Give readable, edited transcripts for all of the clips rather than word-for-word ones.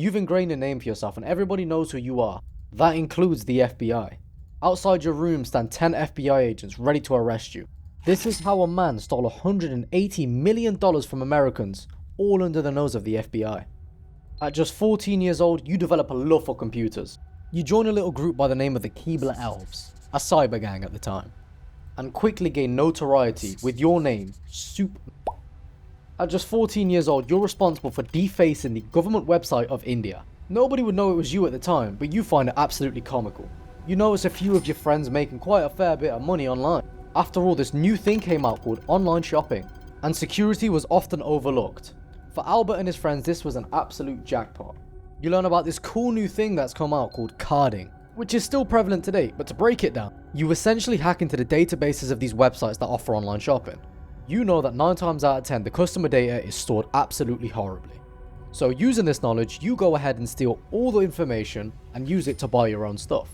You've ingrained a name for yourself and everybody knows who you are. That includes the FBI. Outside your room stand 10 FBI agents ready to arrest you. This is how a man stole $180 million from Americans, all under the nose of the FBI. At just 14 years old, you develop a love for computers. You join a little group by the name of the Keebler Elves, a cyber gang at the time, and quickly gain notoriety with your name, Soup. At just 14 years old, you're responsible for defacing the government website of India. Nobody would know it was you at the time, but you find it absolutely comical. You notice a few of your friends making quite a fair bit of money online. After all, this new thing came out called online shopping, and security was often overlooked. For Albert and his friends, this was an absolute jackpot. You learn about this cool new thing that's come out called carding, which is still prevalent today, but to break it down, you essentially hack into the databases of these websites that offer online shopping. You know that 9 times out of 10, the customer data is stored absolutely horribly. So using this knowledge, you go ahead and steal all the information and use it to buy your own stuff.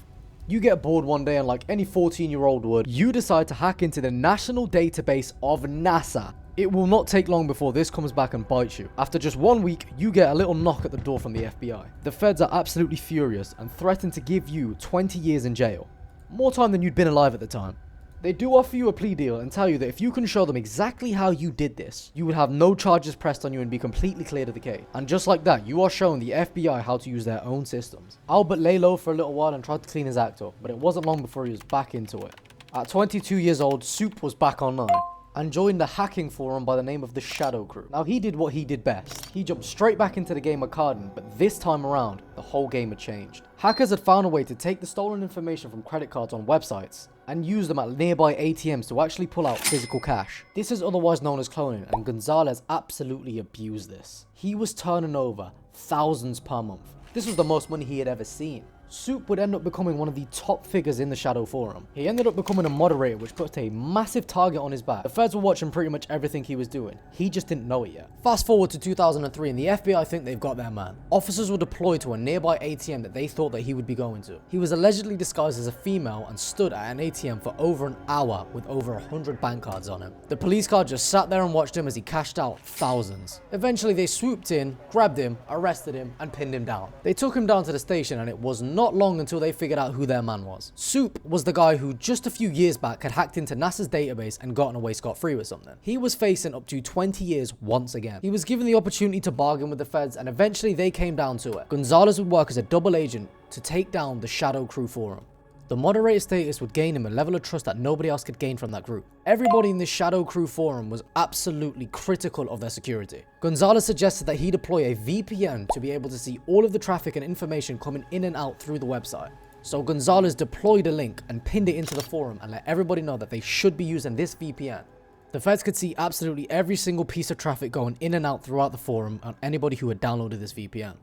You get bored one day and like any 14-year-old would, you decide to hack into the national database of NASA. It will not take long before this comes back and bites you. After just 1 week, you get a little knock at the door from the FBI. The feds are absolutely furious and threaten to give you 20 years in jail. More time than you'd been alive at the time. They do offer you a plea deal and tell you that if you can show them exactly how you did this, you would have no charges pressed on you and be completely cleared of the case. And just like that, you are showing the FBI how to use their own systems. Albert lay low for a little while and tried to clean his act up, but it wasn't long before he was back into it. At 22 years old, Soup was back online and joined a hacking forum by the name of the Shadow Crew. Now he did what he did best. He jumped straight back into the game of carding, but this time around, the whole game had changed. Hackers had found a way to take the stolen information from credit cards on websites and use them at nearby ATMs to actually pull out physical cash. This is otherwise known as cloning, and Gonzales absolutely abused this. He was turning over thousands per month. This was the most money he had ever seen. Soup would end up becoming one of the top figures in the Shadow Forum. He ended up becoming a moderator, which put a massive target on his back. The feds were watching pretty much everything he was doing. He just didn't know it yet. Fast forward to 2003 and the FBI think they've got their man. Officers were deployed to a nearby ATM that they thought that he would be going to. He was allegedly disguised as a female and stood at an ATM for over an hour with over 100 bank cards on him. The police car just sat there and watched him as he cashed out thousands. Eventually they swooped in, grabbed him, arrested him, and pinned him down. They took him down to the station and it was not long until they figured out who their man was. Soup was the guy who just a few years back had hacked into NASA's database and gotten away scot-free with something. He was facing up to 20 years once again. He was given the opportunity to bargain with the feds and eventually they came down to it. Gonzales would work as a double agent to take down the Shadow Crew forum. The moderator status would gain him a level of trust that nobody else could gain from that group. Everybody in the Shadow Crew forum was absolutely critical of their security. Gonzales suggested that he deploy a VPN to be able to see all of the traffic and information coming in and out through the website. So Gonzales deployed a link and pinned it into the forum and let everybody know that they should be using this VPN. The feds could see absolutely every single piece of traffic going in and out throughout the forum on anybody who had downloaded this VPN.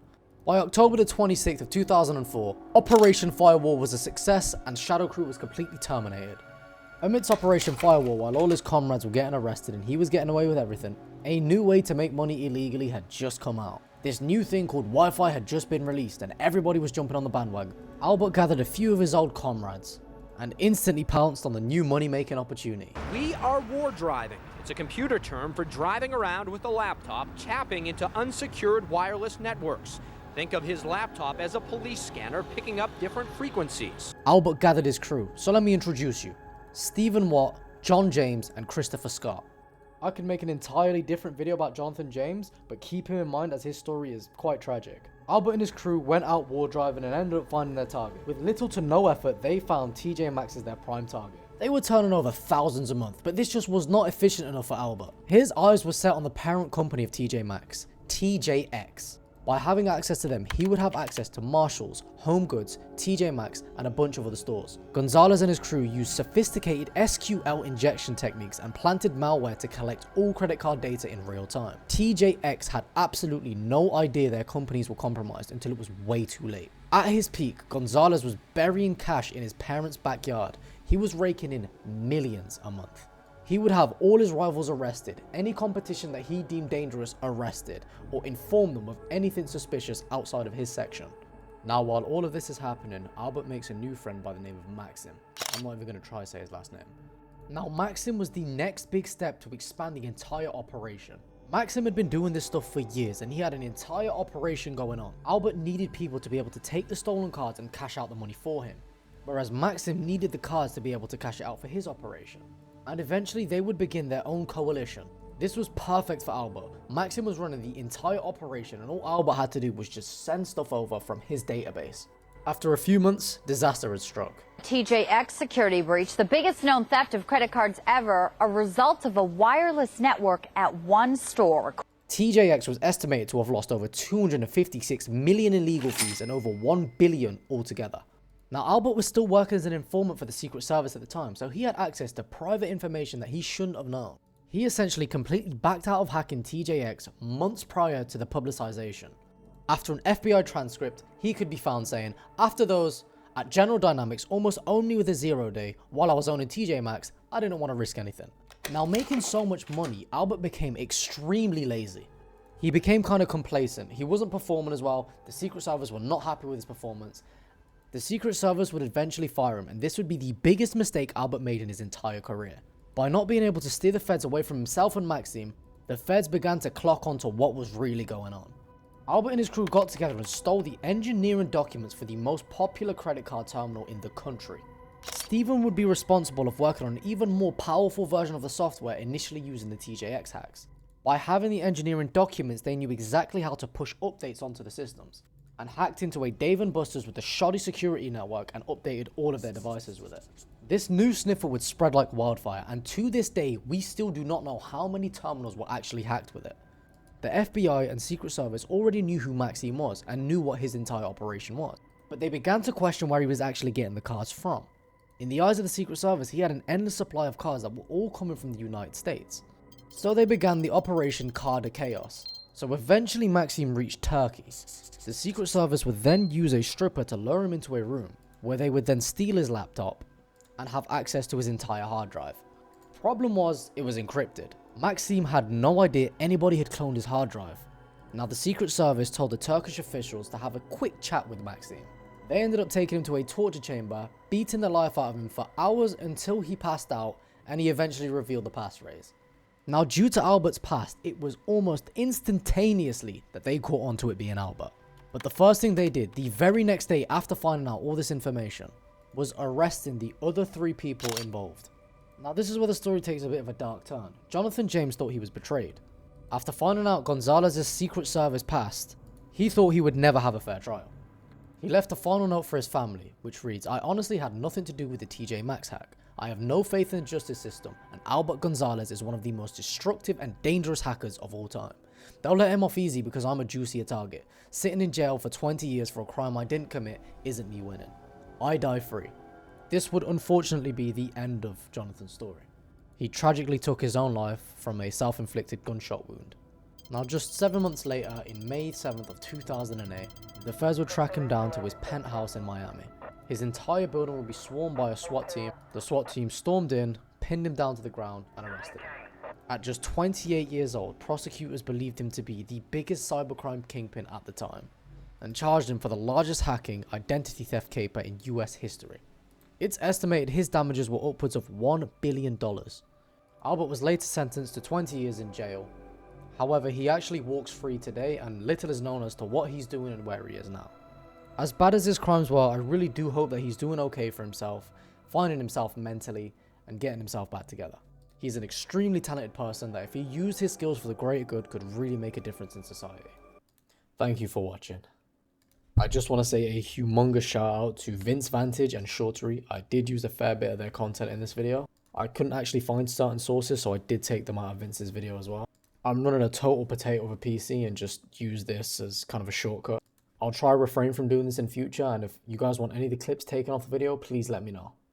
By October the 26th of 2004, Operation Firewall was a success and Shadow Crew was completely terminated. Amidst Operation Firewall, while all his comrades were getting arrested and he was getting away with everything, a new way to make money illegally had just come out. This new thing called Wi-Fi had just been released and everybody was jumping on the bandwagon. Albert gathered a few of his old comrades and instantly pounced on the new money-making opportunity. We are war driving. It's a computer term for driving around with a laptop, tapping into unsecured wireless networks. Think of his laptop as a police scanner picking up different frequencies. Albert gathered his crew, so let me introduce you. Stephen Watt, John James, and Christopher Scott. I could make an entirely different video about Jonathan James, but keep him in mind as his story is quite tragic. Albert and his crew went out war driving and ended up finding their target. With little to no effort, they found TJ Maxx as their prime target. They were turning over thousands a month, but this just was not efficient enough for Albert. His eyes were set on the parent company of TJ Maxx, TJX. By having access to them, he would have access to Marshalls, Home Goods, TJ Maxx, and a bunch of other stores. Gonzales and his crew used sophisticated SQL injection techniques and planted malware to collect all credit card data in real time. TJX had absolutely no idea their companies were compromised until it was way too late. At his peak, Gonzales was burying cash in his parents' backyard. He was raking in millions a month. He would have all his rivals arrested, any competition that he deemed dangerous arrested, or inform them of anything suspicious outside of his section. Now, while all of this is happening, Albert makes a new friend by the name of Maxim. I'm not even going to try to say his last name. Now, Maxim was the next big step to expand the entire operation. Maxim had been doing this stuff for years and he had an entire operation going on. Albert needed people to be able to take the stolen cards and cash out the money for him, whereas Maxim needed the cards to be able to cash it out for his operation. And eventually they would begin their own coalition. This was perfect for Albert. Maxim was running the entire operation and all Albert had to do was just send stuff over from his database. After a few months, disaster had struck. TJX security breach, the biggest known theft of credit cards ever, a result of a wireless network at one store. TJX was estimated to have lost over 256 million in legal fees and over 1 billion altogether. Now, Albert was still working as an informant for the Secret Service at the time, so he had access to private information that he shouldn't have known. He essentially completely backed out of hacking TJX months prior to the publicization. After an FBI transcript, he could be found saying, "After those, at General Dynamics almost owned me with a 0 day, while I was owning TJ Maxx, I didn't want to risk anything." Now, making so much money, Albert became extremely lazy. He became kind of complacent. He wasn't performing as well. The Secret Service were not happy with his performance. The Secret Service would eventually fire him, and this would be the biggest mistake Albert made in his entire career. By not being able to steer the feds away from himself and Maxim, the feds began to clock onto what was really going on. Albert and his crew got together and stole the engineering documents for the most popular credit card terminal in the country. Steven would be responsible of working on an even more powerful version of the software initially using the TJX hacks. By having the engineering documents, they knew exactly how to push updates onto the systems, and hacked into a Dave & Buster's with a shoddy security network and updated all of their devices with it. This new sniffer would spread like wildfire, and to this day, we still do not know how many terminals were actually hacked with it. The FBI and Secret Service already knew who Maxim was and knew what his entire operation was, but they began to question where he was actually getting the cards from. In the eyes of the Secret Service, he had an endless supply of cards that were all coming from the United States. So they began the Operation Card of Chaos. So eventually Maxim reached Turkey. The Secret Service would then use a stripper to lure him into a room, where they would then steal his laptop and have access to his entire hard drive. Problem was, it was encrypted. Maxim had no idea anybody had cloned his hard drive. Now the Secret Service told the Turkish officials to have a quick chat with Maxim. They ended up taking him to a torture chamber, beating the life out of him for hours until he passed out, and he eventually revealed the passphrase. Now, due to Albert's past, it was almost instantaneously that they caught on to it being Albert. But the first thing they did, the very next day after finding out all this information, was arresting the other 3 people involved. Now, this is where the story takes a bit of a dark turn. Jonathan James thought he was betrayed. After finding out Gonzales' Secret Service past, he thought he would never have a fair trial. He left a final note for his family, which reads, "I honestly had nothing to do with the TJ Maxx hack. I have no faith in the justice system, and Albert Gonzales is one of the most destructive and dangerous hackers of all time. They'll let him off easy because I'm a juicier target. Sitting in jail for 20 years for a crime I didn't commit isn't me winning. I die free." This would unfortunately be the end of Jonathan's story. He tragically took his own life from a self-inflicted gunshot wound. Now, just 7 months later, in May 7th of 2008, the feds would track him down to his penthouse in Miami. His entire building would be swarmed by a SWAT team. The SWAT team stormed in, pinned him down to the ground, and arrested him. At just 28 years old, prosecutors believed him to be the biggest cybercrime kingpin at the time, and charged him for the largest hacking identity theft caper in US history. It's estimated his damages were upwards of $1 billion. Albert was later sentenced to 20 years in jail. However, he actually walks free today, and little is known as to what he's doing and where he is now. As bad as his crimes were, I really do hope that he's doing okay for himself, finding himself mentally, and getting himself back together. He's an extremely talented person that, if he used his skills for the greater good, could really make a difference in society. Thank you for watching. I just want to say a humongous shout out to VANTAGE and SHORTARY. I did use a fair bit of their content in this video. I couldn't actually find certain sources, so I did take them out of Vince's video as well. I'm running a total potato of a PC and just use this as kind of a shortcut. I'll try refrain from doing this in future, and if you guys want any of the clips taken off the video, please let me know.